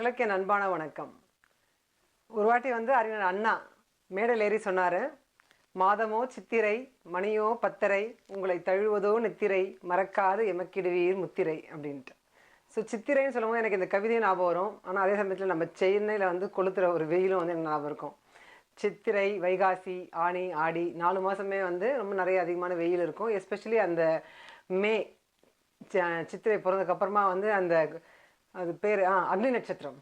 நண்பர்களுக்கு என் அன்பான வணக்கம். ஒரு வாட்டி வந்து அறிஞர் அண்ணா மேடையில் ஏறி சொன்னார், மாதமோ சித்திரை மணியோ பத்தரை உங்களை தழுவதோ நித்திரை மறக்காது எமக்கிடுவீர் முத்திரை அப்படின்ட்டு. ஸோ சித்திரைன்னு சொல்லும்போது எனக்கு இந்த கவிதையும் ஞாபகம் வரும். ஆனால் அதே சமயத்தில் நம்ம சென்னையில் வந்து கொளுத்துற ஒரு வெயிலும் வந்து எனக்கு ஞாபகம் இருக்கும். சித்திரை, வைகாசி, ஆனி, ஆடி 4 மாதமே வந்து ரொம்ப நிறைய அதிகமான வெயில் இருக்கும். எஸ்பெஷலி அந்த மே சித்திரை பிறந்ததுக்கப்புறமா வந்து அந்த அது பேர் அக்னி நட்சத்திரம்.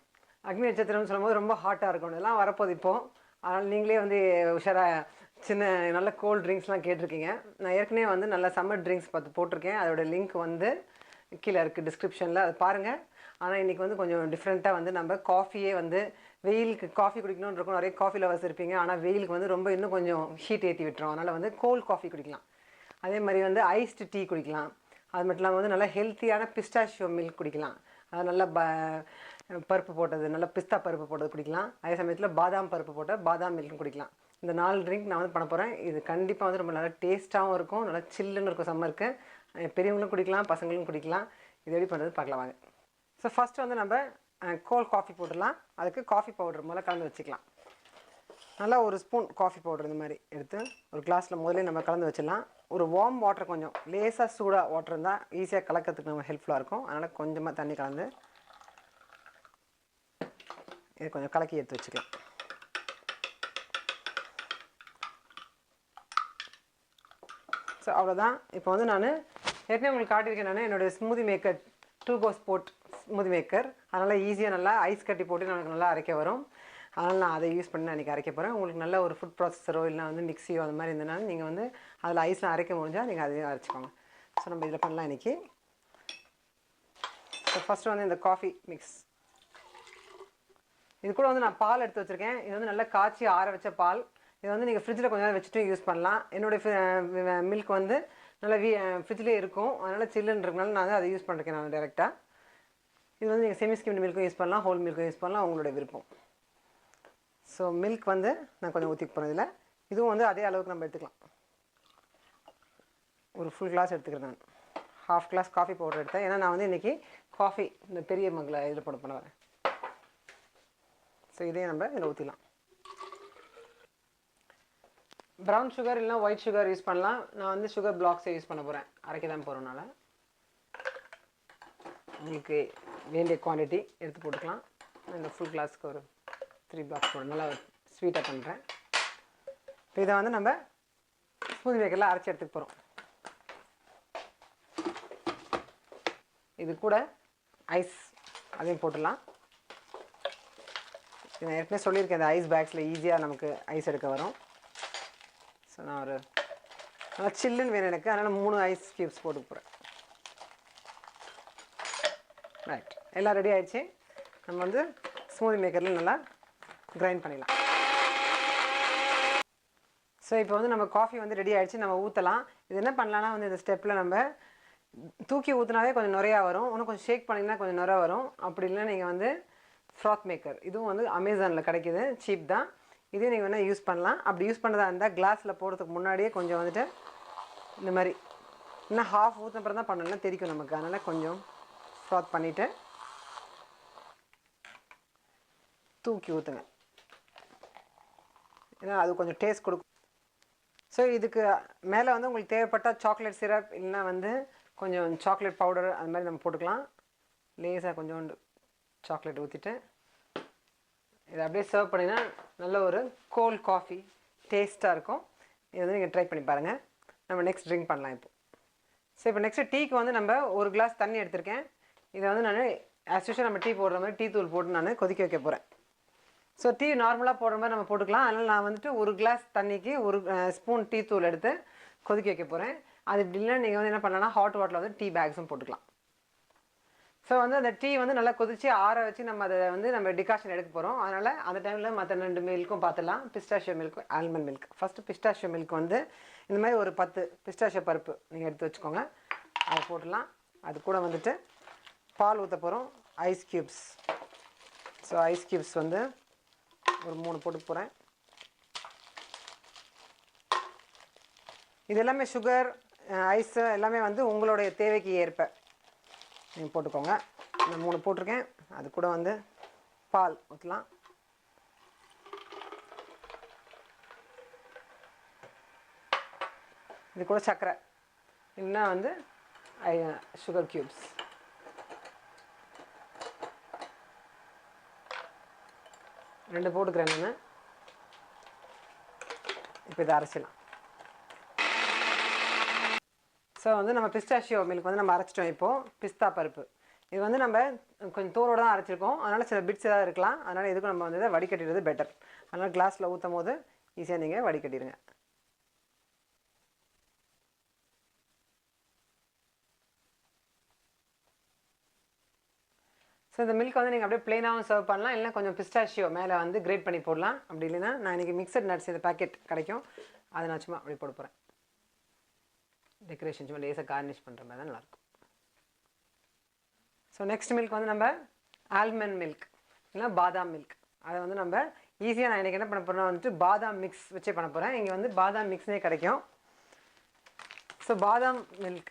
அக்னி நட்சத்திரம்னு சொல்லும்போது ரொம்ப ஹாட்டாக இருக்கும். இதெல்லாம் வரப்போது இப்போது. அதனால் நீங்களே வந்து உஷாராக சின்ன நல்ல கோல்ட் ட்ரிங்க்ஸ்லாம் கேட்டிருக்கீங்க. நான் ஏற்கனவே வந்து நல்ல சம்மர் ட்ரிங்க்ஸ் பார்த்து போட்டிருக்கேன். அதோட லிங்க் வந்து கீழே இருக்குது டிஸ்கிரிப்ஷனில், அது பாருங்கள். ஆனால் இன்றைக்கி வந்து கொஞ்சம் டிஃப்ரெண்ட்டாக வந்து நம்ம காஃபியே வந்து வெயிலுக்கு காஃபி குடிக்கணும்னு இருக்கும். நிறைய காஃபி லவர்ஸ் இருப்பீங்க. ஆனால் வெயிலுக்கு வந்து ரொம்ப இன்னும் கொஞ்சம் ஹீட் ஏற்றி விட்டுரும். அதனால் வந்து கோல்ட் காஃபி குடிக்கலாம். அதே மாதிரி வந்து ஐஸ்டு டீ குடிக்கலாம். அது மட்டும் இல்லாமல் வந்து நல்லா ஹெல்த்தியான பிஸ்டாஷியோ மில்க் குடிக்கலாம். அது நல்லா பருப்பு போட்டது, நல்லா பிஸ்தா பருப்பு போட்டது குடிக்கலாம். அதே சமயத்தில் பாதாம் பருப்பு போட்ட பாதாம் மில்க்கும் குடிக்கலாம். இந்த 4 ட்ரிங்க் நான் வந்து பண்ண போகிறேன். இது கண்டிப்பாக வந்து ரொம்ப நல்லா டேஸ்ட்டாகவும் இருக்கும், நல்லா சில்லுன்னு இருக்கும் சம்மருக்கு. பெரியவங்களும் குடிக்கலாம், பசங்களும் குடிக்கலாம். இது எப்படி பண்ணுறது பார்க்கலாம் வாங்க. ஸோ ஃபஸ்ட்டு வந்து நம்ம கோல்ட் காஃபி போட்டுடலாம். அதுக்கு காஃபி பவுடர் முதல்ல கலந்து வச்சுக்கலாம். நல்லா ஒரு ஸ்பூன் காஃபி பவுடர் இந்த மாதிரி எடுத்து ஒரு கிளாஸில் முதல்ல நம்ம கலந்து வச்சிடலாம். ஒரு வார்ம் வாட்டர், கொஞ்சம் லேசாக சூடாக வாட்டர் இருந்தால் ஈஸியாக கலக்கிறதுக்கு நம்ம ஹெல்ப்ஃபுல்லாக இருக்கும். அதனால் கொஞ்சமாக தண்ணி கலந்து இது கொஞ்சம் கலக்கி எடுத்து வச்சுக்கலாம். ஸோ அவ்வளோதான். இப்போ வந்து நான் ஏற்கனவே உங்களுக்கு காட்டியிருக்கேன். நான் என்னுடைய smoothie maker 2 go sport smoothie maker. அதனால் ஈஸியாக நல்லா ஐஸ் கட்டி போட்டு எனக்கு நல்லா அரைக்க வரும். அதனால் நான் அதை யூஸ் பண்ணி நான் இன்றைக்கி அரைக்க போகிறேன். உங்களுக்கு நல்ல ஒரு ஃபுட் ப்ராசஸரோ இல்லை வந்து மிக்ஸியோ அது மாதிரி இருந்ததுனால நீங்கள் வந்து அதில் ஐஸ்லாம் அரைக்க முடிஞ்சால் நீங்கள் அதையும் அரைச்சிக்கோங்க. ஸோ நம்ம இதில் பண்ணலாம் இன்றைக்கி. ஸோ ஃபஸ்ட்டு வந்து இந்த காஃபி மிக்ஸ், இது கூட வந்து நான் பால் எடுத்து வச்சுருக்கேன். இது வந்து நல்லா காய்ச்சி ஆற வச்ச பால். இது வந்து நீங்கள் ஃப்ரிட்ஜில் கொஞ்சம் நேரம் வச்சுட்டு யூஸ் பண்ணலாம். என்னுடைய மில்க் வந்து நல்லா ஃப்ரிட்ஜ்லேயே இருக்கும். அதனால் சில்லுன்னு இருக்கனால நான் வந்து அதை யூஸ் பண்ணிருக்கேன் நான் டேரெக்டாக. இது வந்து நீங்கள் செமி ஸ்கிம்டு மில்க்கும் யூஸ் பண்ணலாம், ஹோல் மில்க்கும் யூஸ் பண்ணலாம், உங்களுடைய விருப்பம். ஸோ மில்க் வந்து நான் கொஞ்சம் ஊற்றி போகிறேன் இதில். இதுவும் வந்து அதே அளவுக்கு நம்ம எடுத்துக்கலாம். ஒரு ஃபுல் கிளாஸ் எடுத்துக்கிறேன் நான். ஹாஃப் கிளாஸ் காஃபி பவுடர் எடுத்தேன். ஏன்னா நான் வந்து இன்றைக்கி காஃபி இந்த பெரிய மங்கில் இதில் பண்ண வரேன். ஸோ இதே நம்ம இதில் ஊற்றிடலாம். ப்ரௌன் சுகர் இல்லைனா ஒயிட் சுகர் யூஸ் பண்ணலாம். நான் வந்து சுகர் பிளாக்ஸை யூஸ் பண்ண போகிறேன், அரைக்க தான் போகிறனால. உங்களுக்கு வேண்டிய குவான்டிட்டி எடுத்து போட்டுக்கலாம். இந்த ஃபுல் கிளாஸ்க்கு ஒரு 3 பிளாக்ஸ் போட நல்லா ஸ்வீட்டாக பண்ணுறேன். இப்போ இதை வந்து நம்ம ஸ்மூதி மேக்கரில் அரைச்சி எடுத்துக்க போகிறோம். இது கூட ஐஸ் அதையும் போட்டுடலாம். நான் ஏற்கனவே சொல்லியிருக்கேன், இந்த ஐஸ் பேக்ஸில் ஈஸியாக நமக்கு ஐஸ் எடுக்க வரும். ஸோ நான் ஒரு நல்லா சில்லுன்னு வேணும் எனக்கு, அதனால் 3 ஐஸ் க்யூப்ஸ் போட்டு போகிறேன். ரைட், எல்லாம் ரெடி ஆகிடுச்சு. நம்ம வந்து ஸ்மூதி மேக்கரில் நல்லா கிரைண்ட் பண்ணிடலாம். ஸோ இப்போ வந்து நம்ம காஃபி வந்து ரெடி ஆகிடுச்சு, நம்ம ஊற்றலாம். இது என்ன பண்ணலான்னா வந்து இந்த ஸ்டெப்பில் நம்ம தூக்கி ஊற்றினாவே கொஞ்சம் நிறையா வரும். இன்னும் கொஞ்சம் ஷேக் பண்ணிங்கன்னா கொஞ்சம் நிறையா வரும். அப்படி இல்லைன்னா நீங்கள் வந்து ஃப்ராத் மேக்கர், இதுவும் வந்து அமேசானில் கிடைக்கிது, சீப் தான். இதே நீங்கள் வேணால் யூஸ் பண்ணலாம். அப்படி யூஸ் பண்ணுறதா இருந்தால் கிளாஸில் போடுறதுக்கு முன்னாடியே கொஞ்சம் வந்துட்டு இந்த மாதிரி இன்னும் ஹாஃப் ஊற்றின அப்புறம் தான் பண்ணலாம், தெரிக்கும் நமக்கு. அதனால் கொஞ்சம் ஃப்ராத் பண்ணிவிட்டு தூக்கி ஊற்றுங்க. ஏன்னா அது கொஞ்சம் டேஸ்ட் கொடுக்கும். ஸோ இதுக்கு மேலே வந்து உங்களுக்கு தேவைப்பட்டால் சாக்லேட் சிரப் இல்லைன்னா வந்து கொஞ்சம் சாக்லேட் பவுடர் அது மாதிரி நம்ம போட்டுக்கலாம். லேசாக கொஞ்சோண்டு சாக்லேட் ஊற்றிட்டு இதை அப்படியே சர்வ் பண்ணிங்கன்னா நல்ல ஒரு கோல்ட் காஃபி டேஸ்ட்டாக இருக்கும். இதை வந்து நீங்கள் ட்ரை பண்ணி பாருங்கள். நம்ம நெக்ஸ்ட் ட்ரிங்க் பண்ணலாம் இப்போ. ஸோ இப்போ நெக்ஸ்ட்டு டீக்கு வந்து நம்ம ஒரு கிளாஸ் தண்ணி எடுத்திருக்கேன். இதை வந்து நான் ஆஸ் யூஷுவல் நம்ம டீ போடுற மாதிரி டீ தூள் போட்டு நான் கொதிக்க வைக்க போகிறேன். ஸோ டீ நார்மலாக போடுற மாதிரி நம்ம போட்டுக்கலாம். அதனால் நான் வந்துட்டு ஒரு கிளாஸ் தண்ணிக்கு 1 ஸ்பூன் டீ தூள் எடுத்து கொதிக்க வைக்க போகிறேன். அது இப்படி இல்லைன்னா நீங்கள் வந்து என்ன பண்ணலாம்னா ஹாட் வாட்டரில் வந்து டீ பேக்ஸும் போட்டுக்கலாம். ஸோ வந்து அந்த டீ வந்து நல்லா கொதித்து ஆற வச்சு நம்ம அதை வந்து நம்ம டிகாஷன் எடுக்க போகிறோம். அதனால் அந்த டைமில் மற்ற 2 மில்க்கும் பார்த்துலாம். Pistachio milk, almond milk. First pistachio milk வந்து இந்த மாதிரி ஒரு 10 பிஸ்டாஷியோ பருப்பு நீங்கள் எடுத்து வச்சுக்கோங்க, அதை போட்டுடலாம். அது கூட வந்துட்டு பால் ஊற்ற போகிறோம், ice cubes. So ice cubes வந்து ஒரு 3 போட்டு போகிறேன். இது எல்லாமே சுகர் ஐஸு எல்லாமே வந்து உங்களுடைய தேவைக்கு ஏற்ப நீங்கள் போட்டுக்கோங்க. நான் 3 போட்டிருக்கேன். அது கூட வந்து பால் ஊற்றலாம். இது கூட சர்க்கரை இல்லைன்னா வந்து சுகர் க்யூப்ஸ். ரெண்டு போட்டுக்கிறேன் நான். இப்போ இதை அரைச்சிடலாம். ஸோ வந்து நம்ம பிஸ்டாஷியோ மில்க் வந்து நம்ம அரைச்சிட்டோம். இப்போது பிஸ்தா பருப்பு இது வந்து நம்ம கொஞ்சம் தோலோடு தான் அரைச்சிருக்கோம். அதனால் சில பிட்ஸ் ஏதாவது இருக்கலாம். அதனால் எதுக்கும் நம்ம வந்து இதை வடிகட்டிடுறது பெட்டர். அதனால் கிளாஸில் ஊற்றும் போது ஈஸியாக நீங்கள் வடிகட்டிடுங்க. ஸோ இந்த மில்க் வந்து நீங்கள் அப்படியே ப்ளெயினாகவும் சர்வ் பண்ணலாம். இல்லை கொஞ்சம் பிஸ்டாஷியோ மேலே வந்து கிரேட் பண்ணி போடலாம். அப்படி இல்லைன்னா நான் இன்றைக்கி மிக்சட் நட்ஸ் இந்த பேக்கெட் கிடைக்கும், அதை நான் சும்மா அப்படி போட போகிறேன். டெக்கரேஷன் சும்மா லேசாக கார்னிஷ் பண்ணுற மாதிரி தான் நல்லாயிருக்கும். ஸோ நெக்ஸ்ட் மில்க் வந்து நம்ம ஆல்மண்ட் மில்க் இல்லைனா பாதாம் மில்க். அதை வந்து நம்ம ஈஸியாக நான் இன்றைக்கி என்ன பண்ண போகிறேன்னா வந்துட்டு பாதாம் மிக்ஸ் வச்சே பண்ண போகிறேன். இங்கே வந்து பாதாம் மிக்ஸ்னே கிடைக்கும். ஸோ பாதாம் மில்க்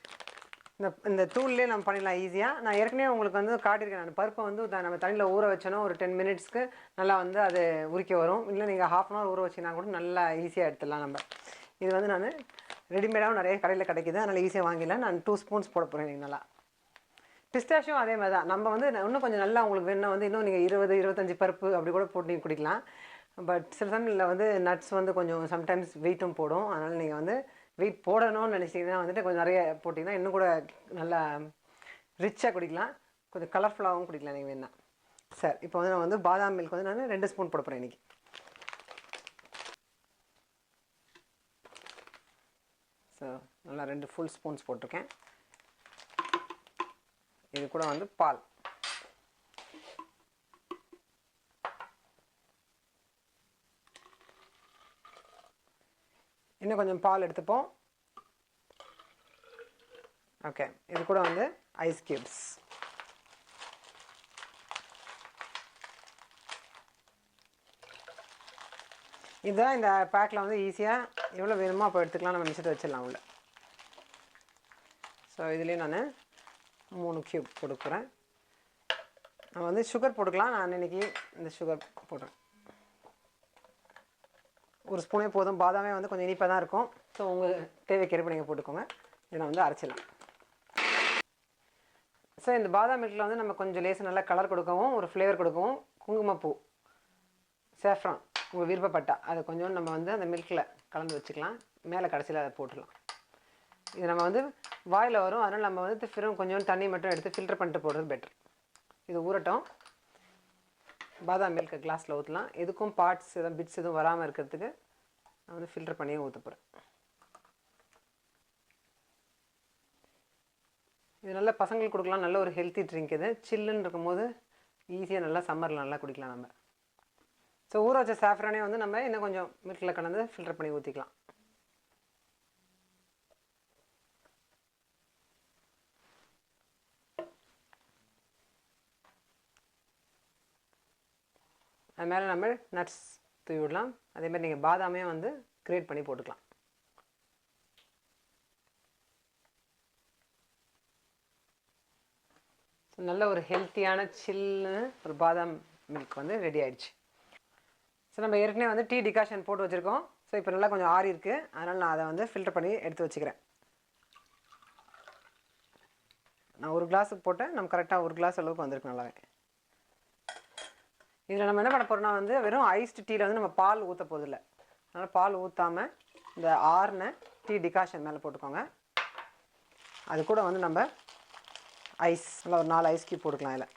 இந்த தூள்லேயே நம்ம பண்ணிடலாம் ஈஸியாக. நான் ஏற்கனவே உங்களுக்கு வந்து காட்டியிருக்கேன். நான் பருப்பை வந்து நம்ம தண்ணியில் ஊற வச்சோன்னா ஒரு 10 மினிட்ஸ்க்கு நல்லா வந்து அது உரிக்க வரும். இல்லை நீங்கள் ½ அன் ஹவர் ஊற வச்சிங்கன்னா கூட நல்லா ஈஸியாக எடுத்துடலாம் நம்ம. இது வந்து நான் ரெடிமேடாகவும் நிறைய கடையில் கிடைக்கிது, அதனால் ஈஸியாக வாங்கிடலாம். நான் 2 ஸ்பூன்ஸ் போட போகிறேன். நல்லா பிஸ்டாஷியும் அதே மாதிரி தான். நம்ம வந்து இன்னும் கொஞ்சம் நல்லா உங்களுக்கு வேணும்னா வந்து இன்னும் நீங்கள் 20-25 பருப்பு அப்படி கூட போட்டு நீங்கள் குடிக்கலாம். பட் சில சமயத்தில் வந்து நட்ஸ் வந்து கொஞ்சம் சம்டைம்ஸ் வெயிட்டும் போடும். அதனால் நீங்கள் வந்து வெயிட் போடணும்னு நினச்சிங்கன்னா வந்துட்டு கொஞ்சம் நிறைய போட்டிங்கன்னா இன்னும் கூட நல்லா ரிச்சாக குடிக்கலாம், கொஞ்சம் கலர்ஃபுல்லாகவும் குடிக்கலாம் நீங்கள் வேணா. சார் இப்போ வந்து நான் வந்து பாதாம் மில்க் வந்து நான் 2 ஸ்பூன் போட போகிறேன் இன்றைக்கி. ஸோ நல்லா 2 ஃபுல் ஸ்பூன்ஸ் போட்டிருக்கேன். இது கூட வந்து பால். இன்னும் கொஞ்சம் பால் எடுத்துப்போம். ஓகே, இது கூட வந்து ஐஸ் கியூப்ஸ். இதுதான் இந்த பேக்கில் வந்து ஈஸியாக எவ்வளோ வேணுமோ அப்போ எடுத்துக்கலாம், நம்ம மிக்சர் வச்சிடலாம் உள்ள. ஸோ இதுலேயே நான் 3 கியூப் கொடுக்குறேன். நம்ம வந்து சுகர் போட்டுக்கலாம். நான் இன்றைக்கி இந்த சுகர் போடுறேன். ஒரு ஸ்பூனே போதும். பாதாமே வந்து கொஞ்சம் இனிப்பாக தான் இருக்கும். ஸோ உங்கள் தேவைக்கேற்ப நீங்கள் போட்டுக்கோங்க. இதை வந்து அரைச்சிடலாம். ஸோ இந்த பாதாம் மில்கில் வந்து நம்ம கொஞ்சம் லேசாக நல்லா கலர் கொடுக்கவும் ஒரு ஃப்ளேவர் கொடுக்கவும் குங்குமப்பூ சேஃப்ரான் உங்கள் விருப்பப்பட்டா அதை கொஞ்சம் நம்ம வந்து அந்த மில்கில் கலந்து வச்சுக்கலாம். மேலே கடைசியில் அதை போட்டுடலாம். இது நம்ம வந்து வாயில் வரும், அதனால் நம்ம வந்து கொஞ்சம் தண்ணி மட்டும் எடுத்து ஃபில்டர் பண்ணிட்டு போடுறது பெட்டர். இது ஊறட்டும். பாதாம் மில்க்கு கிளாஸில் ஊற்றலாம். எதுக்கும் பார்ட்ஸ் எதுவும் பிட்ஸ் எதுவும் வராமல் இருக்கிறதுக்கு நான் வந்து ஃபில்டர் பண்ணியே ஊற்ற போகிறேன். இது நல்லா பசங்களுக்கு கொடுக்கலாம். நல்ல ஒரு ஹெல்த்தி ட்ரிங்க். இது சில்லுன்னு இருக்கும்போது ஈஸியாக நல்லா சம்மரில் நல்லா குடிக்கலாம் நம்ம. ஸோ ஊற வச்ச சாஃப்ரானே வந்து நம்ம இன்னும் கொஞ்சம் மில்கில் கலந்து ஃபில்டர் பண்ணி ஊற்றிக்கலாம். அது மேலே நம்ம நட்ஸ் தூவி விடலாம். அதேமாதிரி நீங்கள் பாதாமே வந்து கிரேட் பண்ணி போட்டுக்கலாம். நல்ல ஒரு ஹெல்த்தியான சில்லுன்னு ஒரு பாதாம் மில்க் வந்து ரெடி ஆகிடுச்சு. ஸோ நம்ம ஏற்கனவே வந்து டீ டிகாஷன் போட்டு வச்சுருக்கோம். ஸோ இப்போ நல்லா கொஞ்சம் ஆறி இருக்குது, அதனால் நான் அதை வந்து ஃபில்டர் பண்ணி எடுத்து வச்சுக்கிறேன். நான் ஒரு கிளாஸுக்கு போட்டேன். நம்ம கரெக்டாக ஒரு கிளாஸ் அளவுக்கு வந்திருக்கு நல்லாவே. இதில் நம்ம என்ன பண்ண போகிறோம்னா வந்து வெறும் ஐஸ்டு டீயில் வந்து நம்ம பால் ஊற்ற போதில்லை. அதனால் பால் ஊற்றாமல் இந்த ஆறுன டீ டிகாஷன் மேலே போட்டுக்கோங்க. அது கூட வந்து நம்ம ஐஸ் நல்லா ஒரு 4 ஐஸ் கியூப் போட்டுக்கலாம். இதில்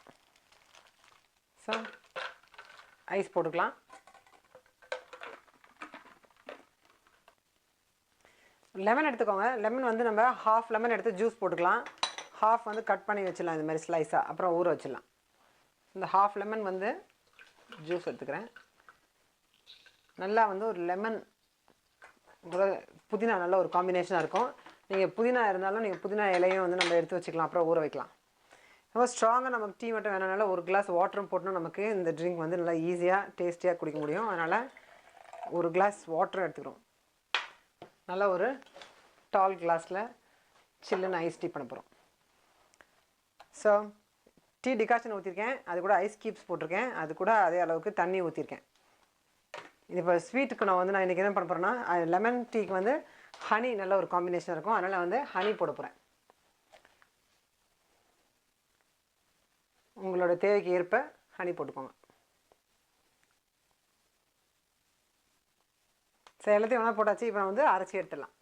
ஸோ ஐஸ் போட்டுக்கலாம். லெமன் எடுத்துக்கோங்க. லெமன் வந்து நம்ம ½ லெமன் எடுத்து ஜூஸ் போட்டுக்கலாம். ½ வந்து கட் பண்ணி வச்சிடலாம் இந்த மாதிரி ஸ்லைஸாக, அப்புறம் ஊற வச்சிடலாம். இந்த ½ லெமன் வந்து ஜூஸ் எடுத்துக்கிறேன். நல்லா வந்து ஒரு லெமன் கூட புதினா நல்ல ஒரு காம்பினேஷனாக இருக்கும். நீங்கள் புதினா இருந்தாலும் நீங்கள் புதினா இலையும் வந்து நம்ம எடுத்து வச்சுக்கலாம், அப்புறம் ஊற வைக்கலாம். ரொம்ப ஸ்ட்ராங்காக நமக்கு டீ மட்டும் வேணுனால ஒரு கிளாஸ் வாட்டரும் போட்டோன்னா நமக்கு இந்த ட்ரிங்க் வந்து நல்லா ஈஸியாக டேஸ்டியாக குடிக்க முடியும். அதனால் ஒரு கிளாஸ் வாட்டரும் எடுத்துக்கிறோம். நல்லா ஒரு டால் கிளாஸில் சில்லுன்னு ஐஸ் டீ பண்ண போகிறோம். ஸோ டீ டிகாஷன் ஊற்றிருக்கேன், அது கூட ஐஸ் க்யூப்ஸ் போட்டிருக்கேன், அது கூட அதே அளவுக்கு தண்ணி ஊற்றிருக்கேன். இது இப்போ ஸ்வீட்டுக்கு நான் இன்றைக்கி என்ன பண்ண போகிறேன்னா, லெமன் டீக்கு வந்து ஹனி நல்ல ஒரு காம்பினேஷன் இருக்கும், அதனால் வந்து ஹனி போட போகிறேன். உங்களோட தேவைக்கு ஏற்ப ஹனி போட்டுக்கோங்க. சரி, எல்லாத்தையும் ஒன்றா போட்டாச்சு. இப்போ நான் வந்து அரைச்சி எடுத்துடலாம்.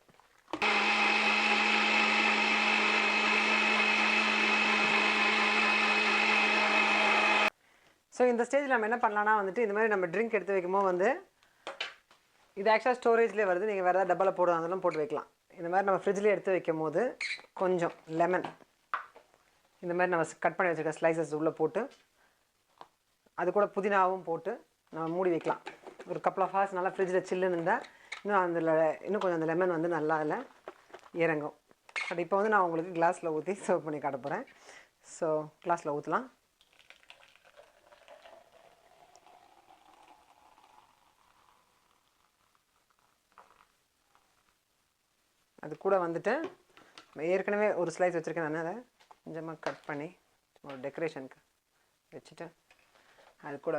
ஸோ இந்த ஸ்டேஜில் நம்ம என்ன பண்ணலான்னா வந்துட்டு, இந்த மாதிரி நம்ம ட்ரிங்க் எடுத்து வைக்கும்போது வந்து இது ஆக்சுவலாக ஸ்டோரேஜ்லேயே வருது, நீங்கள் வேறு ஏதாவது டப்பாவில் போடுவாங்கலாம் போட்டு வைக்கலாம். இந்த மாதிரி நம்ம ஃப்ரிட்ஜ்லேயே எடுத்து வைக்கும் போது கொஞ்சம் லெமன் இந்த மாதிரி நம்ம கட் பண்ணி வச்சுருக்க ஸ்லைசஸ் உள்ளே போட்டு, அது கூட புதினாவும் போட்டு நம்ம மூடி வைக்கலாம். ஒரு கப்பல் ஆஃப் ஹவர்ஸ் நல்லா ஃப்ரிட்ஜில் சில்லுன்னு இருந்தால் இன்னும் கொஞ்சம் அந்த லெமன் வந்து நல்லா அதில் இறங்கும். பட் இப்போ வந்து நான் உங்களுக்கு கிளாஸில் ஊற்றி சர்வ் பண்ணி காட்ட போகிறேன். ஸோ கிளாஸில் ஊற்றலாம். அது கூட வந்துட்டு ஏற்கனவே ஒரு ஸ்லைஸ் வச்சுருக்கேன், நான் அதை கொஞ்சமாக கட் பண்ணி ஒரு டெக்கரேஷனுக்கு வச்சுட்டு அது கூட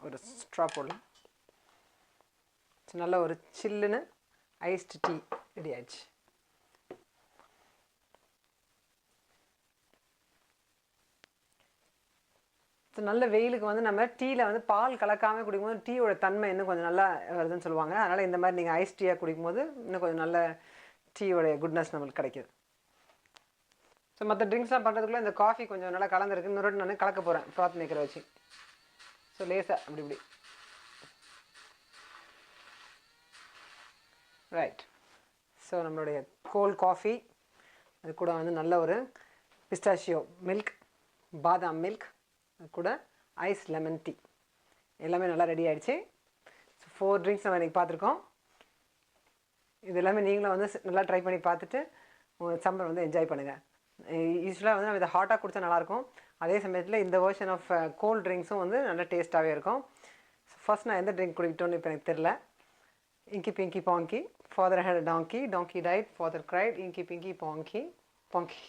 ஒரு ஸ்ட்ரா போடலாம். நல்ல ஒரு சில்லுன்னு ஐஸ்டு டீ ரெடி ஆயிடுச்சு. நல்ல வெயிலுக்கு வந்து நம்ம டீயில் வந்து பால் கலக்காமல் குடிக்கும்போது டீயோட தன்மை இன்னும் கொஞ்சம் நல்லா வருதுன்னு சொல்லுவாங்க. அதனால் இந்த மாதிரி நீங்கள் ஐஸ் டீயாக குடிக்கும்போது இன்னும் கொஞ்சம் நல்ல டீயோடைய குட்னஸ் நம்மளுக்கு கிடைக்கிது. ஸோ மற்ற ட்ரிங்க்ஸ்லாம் பண்ணுறதுக்குள்ளே இந்த காஃபி கொஞ்சம் நல்லா கலந்துருக்கு. இன்னொரு நான் கலக்க போகிறேன் ஃப்ராத் மேக்கரை வச்சு. ஸோ லேசாக இப்படி ரைட். ஸோ நம்மளுடைய கோல்ட் காஃபி, அது கூட வந்து நல்ல ஒரு பிஸ்டாஷியோ மில்க், பாதாம் மில்க், அது கூட ஐஸ் லெமன் டீ எல்லாமே நல்லா ரெடி ஆகிடுச்சு. ஸோ 4 ட்ரிங்க்ஸ் நம்ம இன்றைக்கி பார்த்துருக்கோம். இது எல்லாமே நீங்களும் வந்து நல்லா ட்ரை பண்ணி பார்த்துட்டு உங்கள் சம்மர் வந்து என்ஜாய் பண்ணுங்கள். யூஸ்வலாக வந்து நம்ம இதை ஹாட்டாக குடித்தா நல்லாயிருக்கும். அதே சமயத்தில் இந்த வெர்ஷன் ஆஃப் கோல்ட் ட்ரிங்க்ஸும் வந்து நல்ல டேஸ்ட்டாகவே இருக்கும். ஸோ ஃபர்ஸ்ட் நான் எந்த ட்ரிங்க் குடிக்கட்டும்னு இப்போ எனக்கு தெரில. Inky Pinky Ponky, father had a donkey, donkey died, father cried, Inky Pinky Ponky, Ponky.